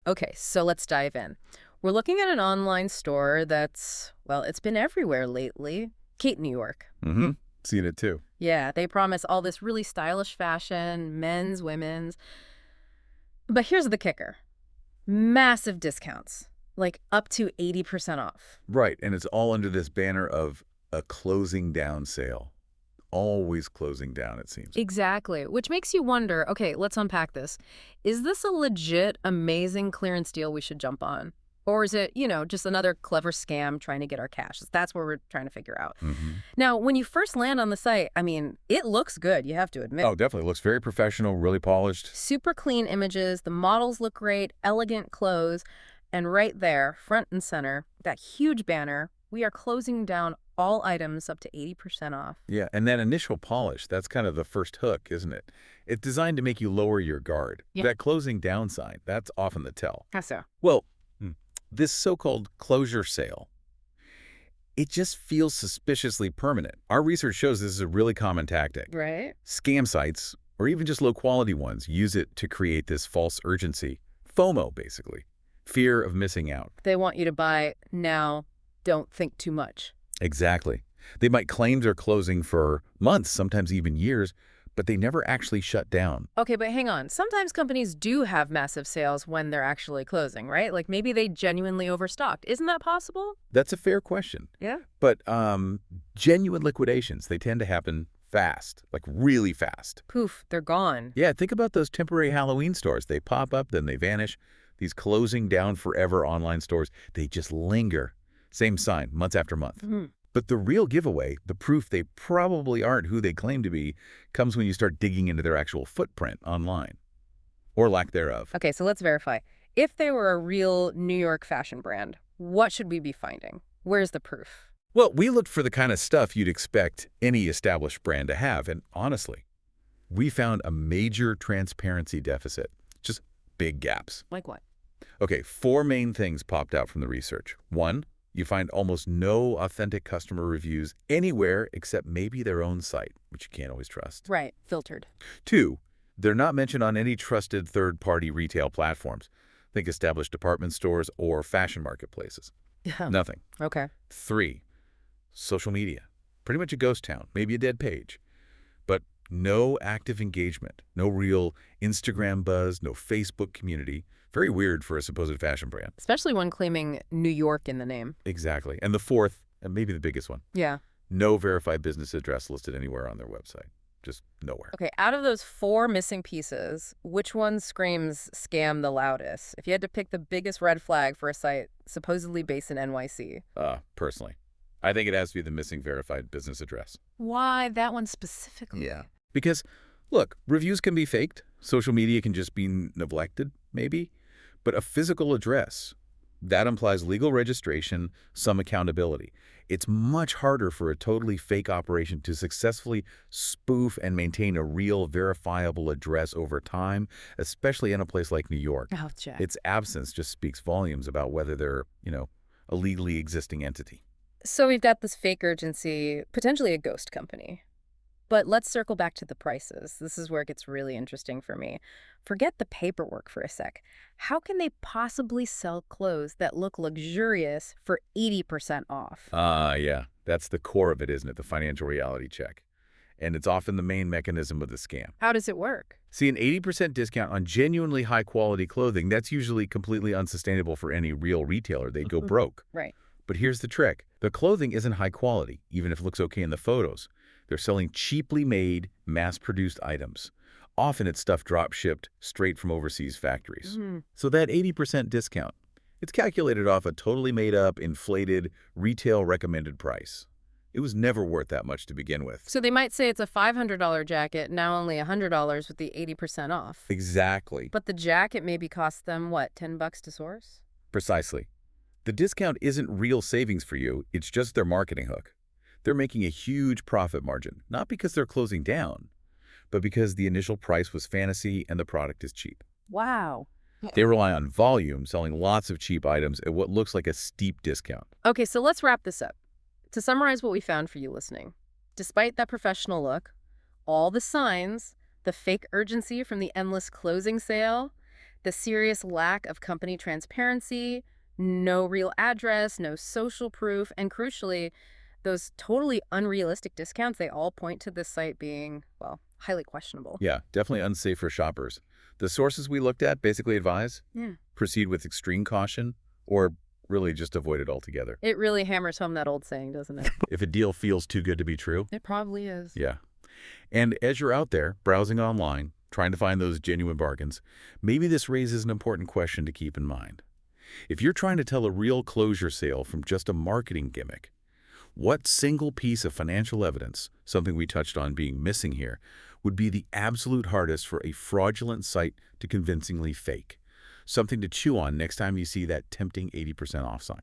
Okay, so let's dive in. We're looking at an online store that's, well, it's been everywhere lately. Kate, New York. Mm-hmm. Seen it too. Yeah, they promise all this really stylish fashion, men's, women's. But here's the kicker. Massive discounts, like up to 80% off. Right, and it's all under this banner of a closing down sale. Always closing down, it seems. Exactly, which makes you wonder, okay, let's unpack this. Is this a legit, amazing clearance deal we should jump on? Or is it, just another clever scam trying to get our cash? That's what we're trying to figure out. Mm-hmm. Now, when you first land on the site, I mean, it looks good, you have to admit. Oh, definitely. Looks very professional, really polished. Super clean images, the models look great, elegant clothes, and right there, front and center, that huge banner, we are closing down all items up to 80% off. Yeah, and that initial polish, that's kind of the first hook, isn't it? It's designed to make you lower your guard. Yeah. That closing down sign, that's often the tell. How so? Well, this so-called closure sale, it just feels suspiciously permanent. Our research shows this is a really common tactic. Right? Scam sites, or even just low-quality ones, use it to create this false urgency. FOMO, basically. Fear of missing out. They want you to buy now, don't think too much. Exactly. They might claim they're closing for months, sometimes even years, but they never actually shut down. Okay, but hang on. Sometimes companies do have massive sales when they're actually closing, right? Like maybe they genuinely overstocked. Isn't that possible? That's a fair question. Yeah. But genuine liquidations, they tend to happen fast, like really fast. Poof, they're gone. Yeah, think about those temporary Halloween stores. They pop up, then they vanish. These closing down forever online stores, they just linger. Same sign, months after month. But the real giveaway, the proof they probably aren't who they claim to be, comes when you start digging into their actual footprint online, or lack thereof. Okay, so let's verify. If they were a real New York fashion brand, what should we be finding? Where's the proof? Well, we looked for the kind of stuff you'd expect any established brand to have, and honestly, we found a major transparency deficit. Just big gaps. Like what? Okay, 4 main things popped out from the research. 1, you find almost no authentic customer reviews anywhere except maybe their own site, which you can't always trust. Right, filtered. 2, they're not mentioned on any trusted third-party retail platforms. Think established department stores or fashion marketplaces. Yeah. Nothing. Okay. 3, social media. Pretty much a ghost town, maybe a dead page. But no active engagement, no real Instagram buzz, no Facebook community. Very weird for a supposed fashion brand. Especially when claiming New York in the name. Exactly. And the 4th, and maybe the biggest one, Yeah. no verified business address listed anywhere on their website. Just nowhere. Okay, out of those 4 missing pieces, which one screams scam the loudest? If you had to pick the biggest red flag for a site supposedly based in NYC. Personally, I think it has to be the missing verified business address. Why that one specifically? Because, look, reviews can be faked. Social media can just be neglected, maybe. But a physical address, that implies legal registration, some accountability. It's much harder for a totally fake operation to successfully spoof and maintain a real verifiable address over time, especially in a place like New York. Gotcha. Its absence just speaks volumes about whether they're, a legally existing entity. So we've got this fake urgency, potentially a ghost company. But let's circle back to the prices. This is where it gets really interesting for me. Forget the paperwork for a sec. How can they possibly sell clothes that look luxurious for 80% off? Yeah, that's the core of it, isn't it? The financial reality check. And it's often the main mechanism of the scam. How does it work? See, an 80% discount on genuinely high-quality clothing, that's usually completely unsustainable for any real retailer. They'd go broke. Right. But here's the trick. The clothing isn't high quality, even if it looks okay in the photos. They're selling cheaply made, mass-produced items. Often it's stuff drop-shipped straight from overseas factories. So that 80% discount, it's calculated off a totally made-up, inflated, retail recommended price. It was never worth that much to begin with. So they might say it's a $500 jacket, now only $100 with the 80% off. Exactly. But the jacket maybe costs them, what, $10 to source? Precisely. The discount isn't real savings for you, it's just their marketing hook. They're making a huge profit margin, not because they're closing down, but because the initial price was fantasy and the product is cheap. Wow. They rely on volume, selling lots of cheap items at what looks like a steep discount. Okay, so let's wrap this up. To summarize what we found for you listening, despite that professional look, all the signs, the fake urgency from the endless closing sale, The serious lack of company transparency, no real address, no social proof, and crucially, those totally unrealistic discounts, they all point to this site being, well, highly questionable. Yeah, definitely unsafe for shoppers. The sources we looked at basically advise Yeah. proceed with extreme caution or really just avoid it altogether. It really hammers home that old saying, doesn't it? If a deal feels too good to be true, It probably is. yeah. And as you're out there browsing online, trying to find those genuine bargains, maybe this raises an important question to keep in mind. If you're trying to tell a real closure sale from just a marketing gimmick, what single piece of financial evidence, something we touched on being missing here, would be the absolute hardest for a fraudulent site to convincingly fake? Something to chew on next time you see that tempting 80% off sign.